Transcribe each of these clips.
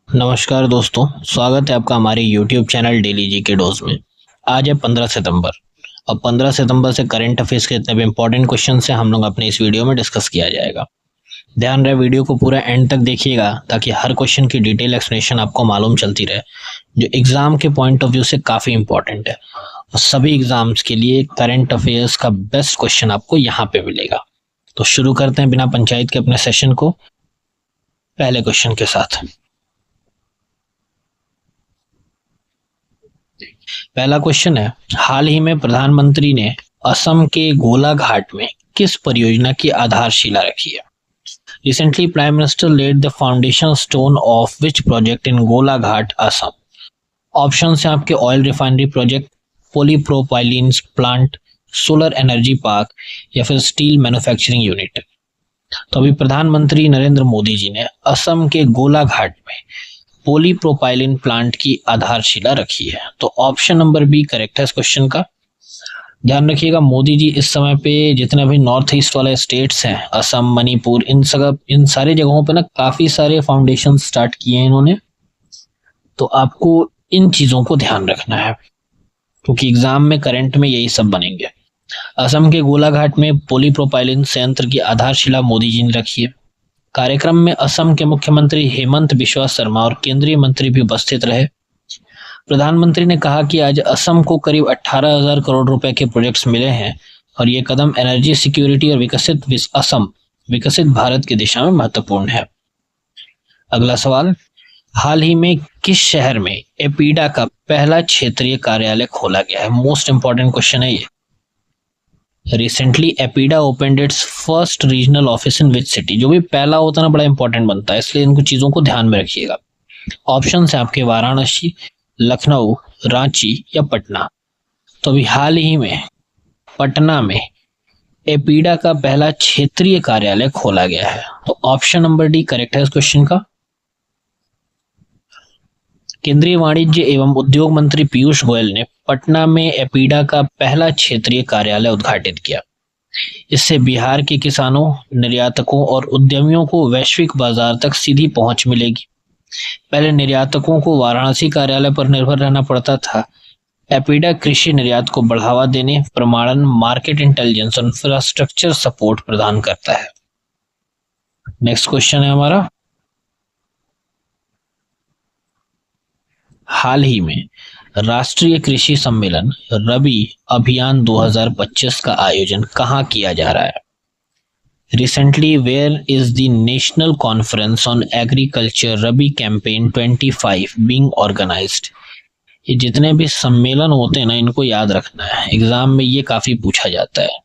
नमस्कार दोस्तों, स्वागत है आपका हमारे YouTube चैनल डेली जी के डोज में। आज है 15 सितंबर और 15 सितंबर से करंट अफेयर्स के इतने भी इंपॉर्टेंट क्वेश्चन से हम लोग अपने इस वीडियो में डिस्कस किया जाएगा। ध्यान रहे वीडियो को पूरा एंड तक देखिएगा ताकि हर क्वेश्चन की डिटेल एक्सप्लेनेशन आपको मालूम चलती रहे, जो एग्जाम के पॉइंट ऑफ व्यू से काफ़ी इंपॉर्टेंट है। और सभी एग्जाम्स के लिए करंट अफेयर्स का बेस्ट क्वेश्चन आपको यहाँ पे मिलेगा। तो शुरू करते हैं बिना पंचायत के अपने सेशन को पहले क्वेश्चन के साथ। पहला क्वेश्चन है, हाल ही में प्रधानमंत्री ने असम के गोलाघाट में किस परियोजना की आधारशिला रखी है? Recently prime minister laid the foundation stone of which project in Golaghat Assam? Option है आपके oil refinery project, polypropylene plant, solar energy park या फिर स्टील मैन्युफैक्चरिंग यूनिट। तो अभी प्रधानमंत्री नरेंद्र मोदी जी ने असम के गोलाघाट में पॉलीप्रोपाइलीन प्लांट की आधारशिला रखी है। तो ऑप्शन नंबर बी करेक्ट है इस क्वेश्चन का। ध्यान रखिएगा, मोदी जी इस समय पे जितने भी नॉर्थ ईस्ट वाले स्टेट्स हैं, असम, मणिपुर, इन सारे जगहों पे ना काफी सारे फाउंडेशन स्टार्ट किए हैं इन्होंने। तो आपको इन चीजों को ध्यान रखना है क्योंकि एग्जाम में करंट में यही सब बनेंगे। असम के गोलाघाट में पॉलीप्रोपाइलीन संयंत्र की आधारशिला मोदी जी ने रखी है। कार्यक्रम में असम के मुख्यमंत्री हेमंत बिश्वा शर्मा और केंद्रीय मंत्री भी उपस्थित रहे। प्रधानमंत्री ने कहा कि आज असम को करीब 18,000 करोड़ रुपए के प्रोजेक्ट्स मिले हैं और ये कदम एनर्जी सिक्योरिटी और विकसित भारत की दिशा में महत्वपूर्ण है। अगला सवाल, हाल ही में किस शहर में एपीडा का पहला क्षेत्रीय कार्यालय खोला गया है? मोस्ट इंपॉर्टेंट क्वेश्चन है ये। Recently APEDA opened it's first regional office in which city? जो भी पहला होता है ना बड़ा इंपॉर्टेंट बनता है, इसलिए इनको चीजों को ध्यान में रखिएगा। ऑप्शन है आपके वाराणसी, लखनऊ, रांची या पटना। तो अभी हाल ही में पटना में एपीडा का पहला क्षेत्रीय कार्यालय खोला गया है। तो ऑप्शन नंबर डी करेक्ट है इस क्वेश्चन का। केंद्रीय वाणिज्य एवं उद्योग मंत्री पीयूष गोयल ने पटना में एपीडा का पहला क्षेत्रीय कार्यालय उद्घाटित किया। इससे बिहार के किसानों, निर्यातकों और उद्यमियों को वैश्विक बाजार तक सीधी पहुंच मिलेगी। पहले निर्यातकों को वाराणसी कार्यालय पर निर्भर रहना पड़ता था। एपीडा कृषि निर्यात को बढ़ावा देने, प्रमाणन, मार्केट इंटेलिजेंस और इंफ्रास्ट्रक्चर सपोर्ट प्रदान करता है। नेक्स्ट क्वेश्चन है हमारा, हाल ही में राष्ट्रीय कृषि सम्मेलन रबी अभियान 2025 का आयोजन कहाँ किया जा रहा है? Recently where is the national conference on agriculture rabi campaign 25 being organised? ये जितने भी सम्मेलन होते हैं ना, इनको याद रखना है, एग्जाम में ये काफी पूछा जाता है।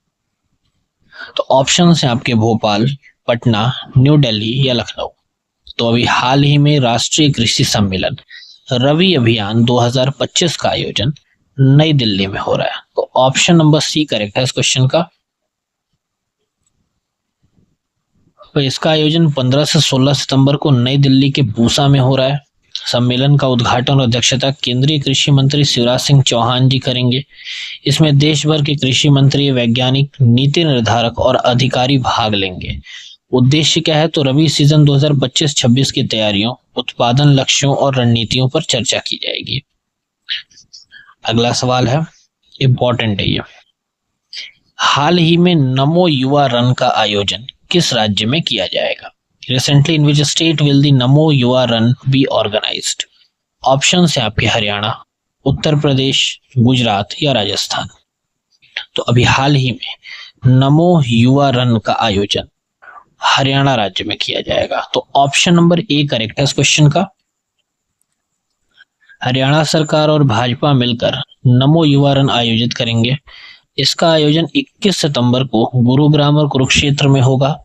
तो ऑप्शन है आपके भोपाल, पटना, न्यू दिल्ली या लखनऊ। तो अभी हाल ही में राष्ट्रीय कृषि सम्मेलन रवि अभियान 2025 का आयोजन नई दिल्ली में हो रहा है। तो ऑप्शन नंबर सी करेक्ट है इस क्वेश्चन का। तो इसका आयोजन 15 से 16 सितंबर को नई दिल्ली के पूसा में हो रहा है। सम्मेलन का उद्घाटन और अध्यक्षता केंद्रीय कृषि मंत्री शिवराज सिंह चौहान जी करेंगे। इसमें देश भर के कृषि मंत्री, वैज्ञानिक, नीति निर्धारक और अधिकारी भाग लेंगे। उद्देश्य क्या है? तो रबी सीजन 2025-26 की तैयारियों, उत्पादन लक्ष्यों और रणनीतियों पर चर्चा की जाएगी। अगला सवाल है, इंपॉर्टेंट है ये, हाल ही में नमो युवा रन का आयोजन किस राज्य में किया जाएगा? Recently in which state will the नमो युवा रन बी ऑर्गेनाइज्ड? ऑप्शन है आपके हरियाणा, उत्तर प्रदेश, गुजरात या राजस्थान। तो अभी हाल ही में नमो युवा रन का आयोजन हरियाणा राज्य में किया जाएगा। तो ऑप्शन नंबर ए करेक्ट है इस क्वेश्चन का। हरियाणा सरकार और भाजपा मिलकर नमो युवा रन आयोजित करेंगे। इसका आयोजन 21 सितंबर को गुरुग्राम और कुरुक्षेत्र में होगा।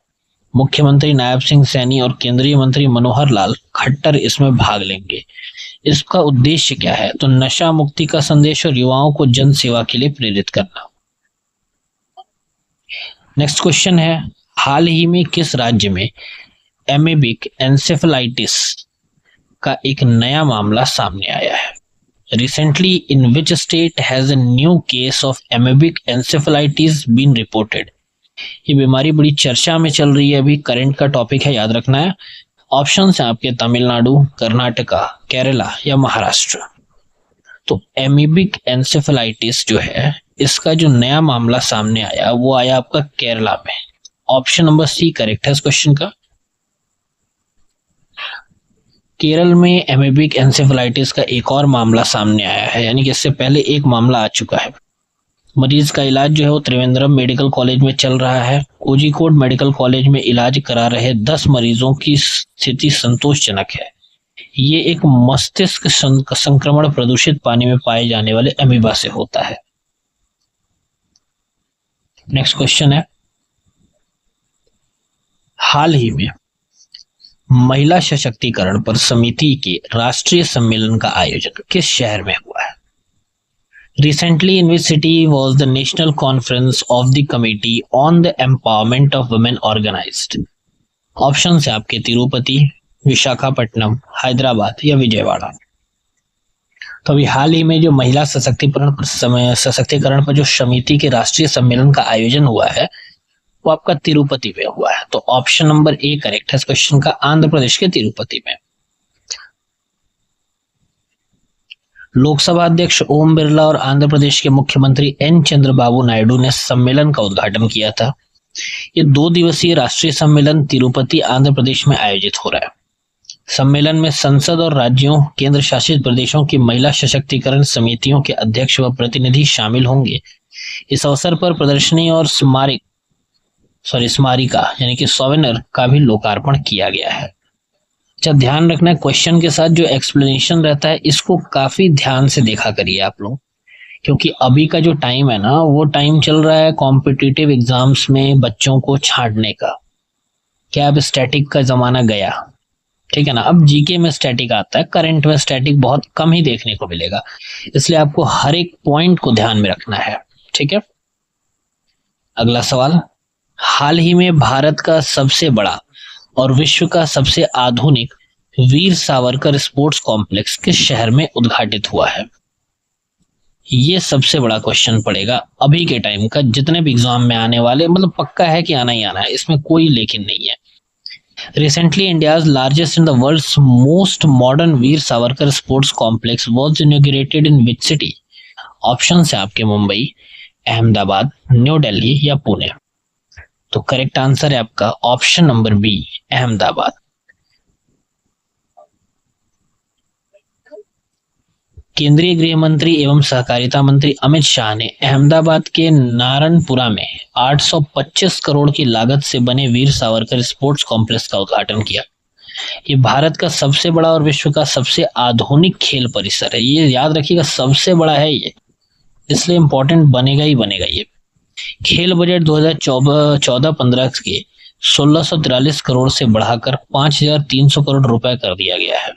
मुख्यमंत्री नायब सिंह सैनी और केंद्रीय मंत्री मनोहर लाल खट्टर इसमें भाग लेंगे। इसका उद्देश्य क्या है? तो नशा मुक्ति का संदेश और युवाओं को जन सेवा के लिए प्रेरित करना। नेक्स्ट क्वेश्चन है, हाल ही में किस राज्य में एमेबिक एन्सेफेलाइटिस का एक नया मामला सामने आया है? Recently in which state has a new case of amoebic encephalitis been reported? ये बीमारी बड़ी चर्चा में चल रही है, अभी करंट का टॉपिक है, याद रखना है। ऑप्शन है आपके तमिलनाडु, कर्नाटका, केरला या महाराष्ट्र। तो एमीबिक एंसेफेलाइटिस जो है इसका जो नया मामला सामने आया वो आया आपका केरला में। ऑप्शन नंबर सी करेक्ट है इस क्वेश्चन का। केरल में एमीबिक एंसेफेलाइटिस का एक और मामला सामने आया है, यानी कि इससे पहले एक मामला आ चुका है। मरीज का इलाज जो है वो त्रिवेंद्रम मेडिकल कॉलेज में चल रहा है। कोझिकोड मेडिकल कॉलेज में इलाज करा रहे 10 मरीजों की स्थिति संतोषजनक है। ये एक मस्तिष्क संक्रमण प्रदूषित पानी में पाए जाने वाले अमीबा से होता है। नेक्स्ट क्वेश्चन है, हाल ही में महिला सशक्तिकरण पर समिति के राष्ट्रीय सम्मेलन का आयोजन किस शहर में हुआ है? Recently, in which city was the national conference of the committee on the empowerment of women organized? Option है आपके तिरुपति, विशाखापट्टनम, हैदराबाद या विजयवाड़ा। तो अभी हाल ही में जो महिला सशक्तिकरण पर जो समिति के राष्ट्रीय सम्मेलन का आयोजन हुआ है वो आपका तिरुपति में हुआ है। तो ऑप्शन नंबर ए करेक्ट है इस क्वेश्चन का, आंध्र प्रदेश के तिरुपति में। लोकसभा अध्यक्ष ओम बिरला और आंध्र प्रदेश के मुख्यमंत्री एन चंद्रबाबू नायडू ने सम्मेलन का उद्घाटन किया था। ये 2 दिवसीय राष्ट्रीय सम्मेलन तिरुपति आंध्र प्रदेश में आयोजित हो रहा है। सम्मेलन में संसद और राज्यों, केंद्र शासित प्रदेशों की महिला सशक्तिकरण समितियों के अध्यक्ष व प्रतिनिधि शामिल होंगे। इस अवसर पर प्रदर्शनी और स्मारिका यानी कि सोवेनिर का भी लोकार्पण किया गया है। अच्छा, ध्यान रखना है क्वेश्चन के साथ जो एक्सप्लेनेशन रहता है इसको काफी ध्यान से देखा करिए आप लोग, क्योंकि अभी का जो टाइम है ना वो टाइम चल रहा है कॉम्पिटिटिव एग्जाम्स में बच्चों को छांटने का। क्या अब स्टैटिक का जमाना गया? ठीक है ना, अब जीके में स्टैटिक आता है, करंट में स्टैटिक बहुत कम ही देखने को मिलेगा, इसलिए आपको हर एक पॉइंट को ध्यान में रखना है। ठीक है, अगला सवाल, हाल ही में भारत का सबसे बड़ा और विश्व का सबसे आधुनिक वीर सावरकर स्पोर्ट्स कॉम्प्लेक्स किस शहर में उद्घाटित हुआ है? ये सबसे बड़ा क्वेश्चन पड़ेगा अभी के टाइम का, जितने भी एग्जाम में आने वाले, मतलब पक्का है कि आना ही आना है, इसमें कोई लेकिन नहीं है। Recently India's largest in the world's most modern Veer Savarkar sports complex was inaugurated in which city? Option है आपके मुंबई, अहमदाबाद, न्यू दिल्ली या पुणे। तो करेक्ट आंसर है आपका ऑप्शन नंबर बी, अहमदाबाद। केंद्रीय गृह मंत्री एवं सहकारिता मंत्री अमित शाह ने अहमदाबाद के नारायणपुरा में 825 करोड़ की लागत से बने वीर सावरकर स्पोर्ट्स कॉम्प्लेक्स का उद्घाटन किया। ये भारत का सबसे बड़ा और विश्व का सबसे आधुनिक खेल परिसर है। ये याद रखिएगा, सबसे बड़ा है ये, इसलिए इंपॉर्टेंट बनेगा ही बनेगा। ये खेल बजट 2014-15 के 1643 करोड़ से बढ़ाकर 5300 करोड़ रुपए कर दिया गया है।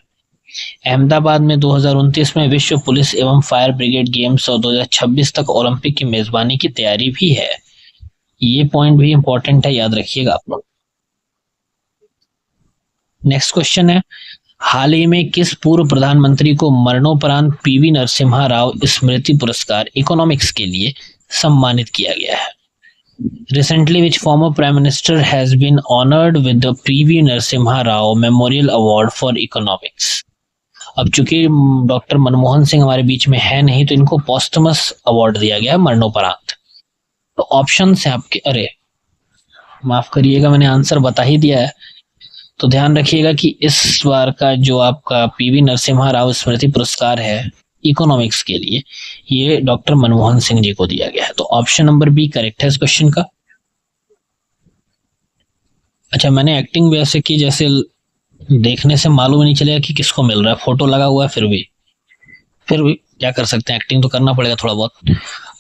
अहमदाबाद में 2029 में विश्व पुलिस एवं फायर ब्रिगेड गेम्स और 2026 तक ओलंपिक की मेजबानी की तैयारी भी है। ये पॉइंट भी इंपॉर्टेंट है, याद रखिएगा आप लोग। नेक्स्ट क्वेश्चन है, हाल ही में किस पूर्व प्रधानमंत्री को मरणोपरांत पीवी नरसिम्हा राव स्मृति पुरस्कार इकोनॉमिक्स के लिए सम्मानित किया गया है? Recently, which former Prime Minister has been honored with the PV Narasimha Rao Memorial Award for Economics? अब चूंकि डॉक्टर मनमोहन सिंह हमारे बीच में है नहीं, तो इनको पोस्टमस अवार्ड दिया गया है मरणोपरांत। तो ऑप्शन है आपके, अरे माफ करिएगा मैंने आंसर बता ही दिया है, तो ध्यान रखिएगा कि इस बार का जो आपका पीवी नरसिम्हा राव स्मृति पुरस्कार है इकोनॉमिक्स के लिए, ये डॉक्टर मनमोहन सिंह जी को दिया गया है। तो ऑप्शन नंबर बी करेक्ट है इस क्वेश्चन का। अच्छा, मैंने एक्टिंग भी ऐसे की जैसे देखने से मालूम नहीं चलेगा कि किसको मिल रहा है, फोटो लगा हुआ है, फिर भी क्या कर सकते हैं, एक्टिंग तो करना पड़ेगा थोड़ा बहुत।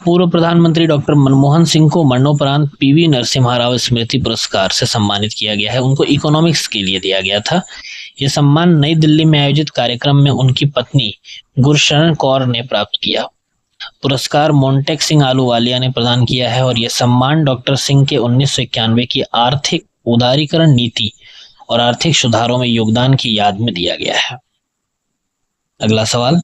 पूर्व प्रधानमंत्री डॉक्टर मनमोहन सिंह को मरणोपरांत पीवी नरसिम्हा राव स्मृति पुरस्कार से सम्मानित किया गया है। उनको इकोनॉमिक्स के लिए दिया गया था। यह सम्मान नई दिल्ली में आयोजित कार्यक्रम में उनकी पत्नी गुरशरण कौर ने प्राप्त किया। पुरस्कार मोन्टेक सिंह आलूवालिया ने प्रदान किया है और यह सम्मान डॉक्टर सिंह के 1991 की आर्थिक उदारीकरण नीति और आर्थिक सुधारों में योगदान की याद में दिया गया है। अगला सवाल,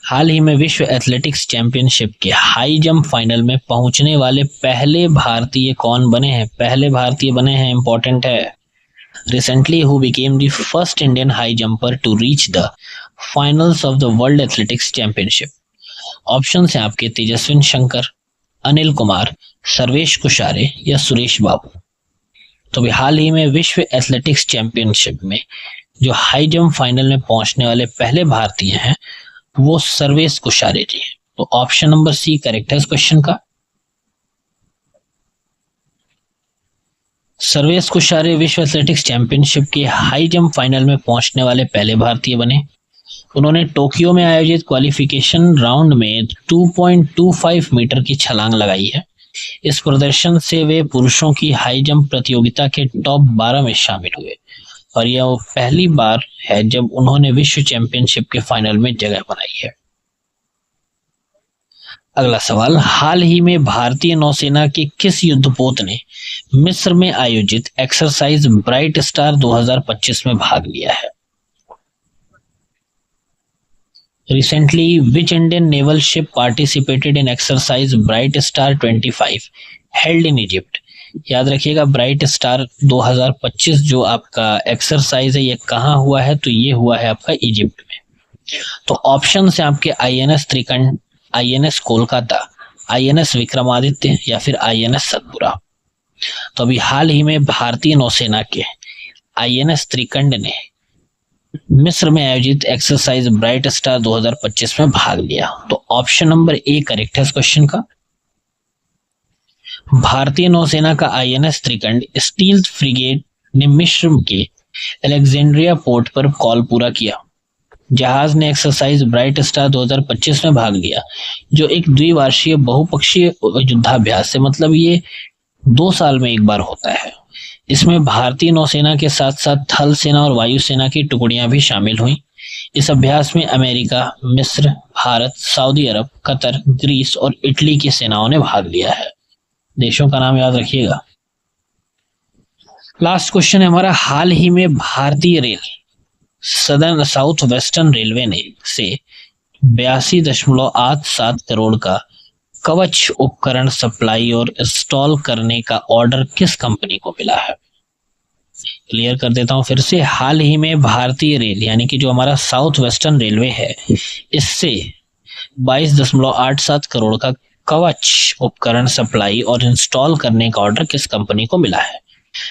हाल ही में विश्व एथलेटिक्स चैंपियनशिप के हाई जंप फाइनल में पहुंचने वाले पहले भारतीय कौन बने हैं? पहले भारतीय बने हैं, इंपॉर्टेंट है। recently who became the first Indian high jumper to reach the finals of the World Athletics Championship? Options हैं आपके तेजस्विन शंकर, अनिल कुमार, सर्वेश कुशारे या सुरेश बाबू। तो भी हाल ही में विश्व एथलेटिक्स चैंपियनशिप में जो हाई जंप फाइनल में पहुंचने वाले पहले भारतीय हैं वो सर्वेश कुशारे जी हैं। तो ऑप्शन नंबर सी करेक्ट है इस क्वेश्चन का। सर्वेश कुशारे विश्व एथलेटिक्स चैंपियनशिप के हाई जंप फाइनल में पहुंचने वाले पहले भारतीय बने। उन्होंने टोक्यो में आयोजित क्वालिफिकेशन राउंड में 2.25 मीटर की छलांग लगाई है। इस प्रदर्शन से वे पुरुषों की हाई जंप प्रतियोगिता के टॉप 12 में शामिल हुए और यह वो पहली बार है जब उन्होंने विश्व चैंपियनशिप के फाइनल में जगह बनाई है। अगला सवाल, हाल ही में भारतीय नौसेना के किस युद्धपोत ने मिस्र में आयोजित एक्सरसाइज ब्राइट स्टार 2025 में भाग लिया है? Recently, which Indian naval ship participated in exercise Bright Star 25 held in Egypt? याद रखिएगा ब्राइट स्टार 2025 जो आपका एक्सरसाइज है ये कहाँ हुआ है? तो ये हुआ है आपका इजिप्ट में। तो ऑप्शन है आपके INS Trikand, INS Kolkata, INS Vikramaditya या फिर INS सतपुरा। तो अभी हाल ही में भारतीय नौसेना के INS त्रिकंड ने मिस्र में आयोजित एक्सरसाइज ब्राइट स्टार 2025 में भाग लिया। तो ऑप्शन नंबर ए करेक्ट है इस क्वेश्चन का। भारतीय नौसेना का INS त्रिकंड स्टील फ्रिगेट ने मिस्र के अलेक्जेंड्रिया पोर्ट पर कॉल पूरा किया। जहाज ने एक्सरसाइज ब्राइट स्टार 2025 में भाग लिया जो एक द्विवार्षीय बहुपक्षीय युद्धाभ्यास है, मतलब ये 2 साल में एक बार होता है। इसमें भारतीय नौसेना के साथ साथ थल सेना और वायुसेना की टुकड़ियां भी शामिल हुई। इस अभ्यास में अमेरिका, मिस्र, भारत, सऊदी अरब, कतर, ग्रीस और इटली की सेनाओं ने भाग लिया है। देशों का नाम याद रखिएगा। लास्ट क्वेश्चन है हमारा, हाल ही में भारतीय rail southern south western railway ने से 82.87 करोड़ का कवच उपकरण सप्लाई और इंस्टॉल करने का ऑर्डर किस कंपनी को मिला है? क्लियर कर देता हूं फिर से। हाल ही में भारतीय रेल यानी कि जो हमारा साउथ वेस्टर्न रेलवे है इससे 22.87 करोड़ का कवच उपकरण सप्लाई और इंस्टॉल करने का ऑर्डर किस कंपनी को मिला है?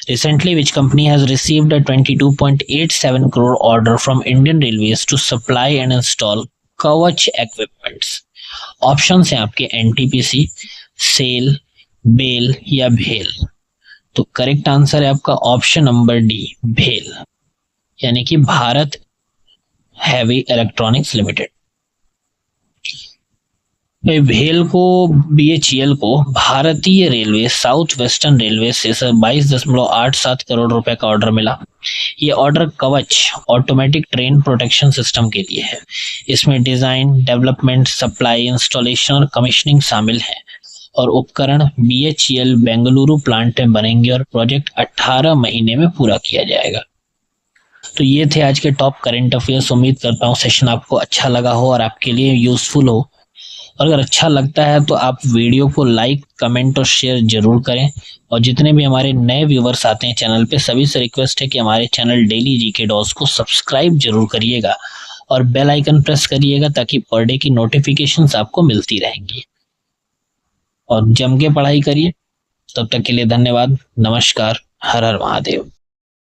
Recently, which company has received a 22.87 crore order from Indian Railways to supply and install कवच equipments? ऑप्शंस हैं आपके NTPC, सेल, बेल या भेल। तो करेक्ट आंसर है आपका ऑप्शन नंबर डी भेल यानी कि भारत हैवी इलेक्ट्रॉनिक्स लिमिटेड। भेल को BHEL को भारतीय रेलवे साउथ वेस्टर्न रेलवे से 22.87 करोड़ रुपए का ऑर्डर मिला। ये ऑर्डर कवच ऑटोमेटिक ट्रेन प्रोटेक्शन सिस्टम के लिए है। इसमें डिजाइन, डेवलपमेंट, सप्लाई, इंस्टॉलेशन और कमीशनिंग शामिल है और उपकरण BHEL बेंगलुरु प्लांट में बनेंगे और प्रोजेक्ट 18 महीने में पूरा किया जाएगा। तो ये थे आज के टॉप करंट अफेयर्स। उम्मीद करता हूँ सेशन आपको अच्छा लगा हो और आपके लिए यूजफुल हो। और अगर अच्छा लगता है तो आप वीडियो को लाइक, कमेंट और शेयर जरूर करें। और जितने भी हमारे नए व्यूवर्स आते हैं चैनल पे सभी से रिक्वेस्ट है कि हमारे चैनल डेली जीके डॉस को सब्सक्राइब जरूर करिएगा और बेल आइकन प्रेस करिएगा ताकि पर डे की नोटिफिकेशंस आपको मिलती रहेंगी। और जम के पढ़ाई करिए। तब तक के लिए धन्यवाद। नमस्कार। हर हर महादेव।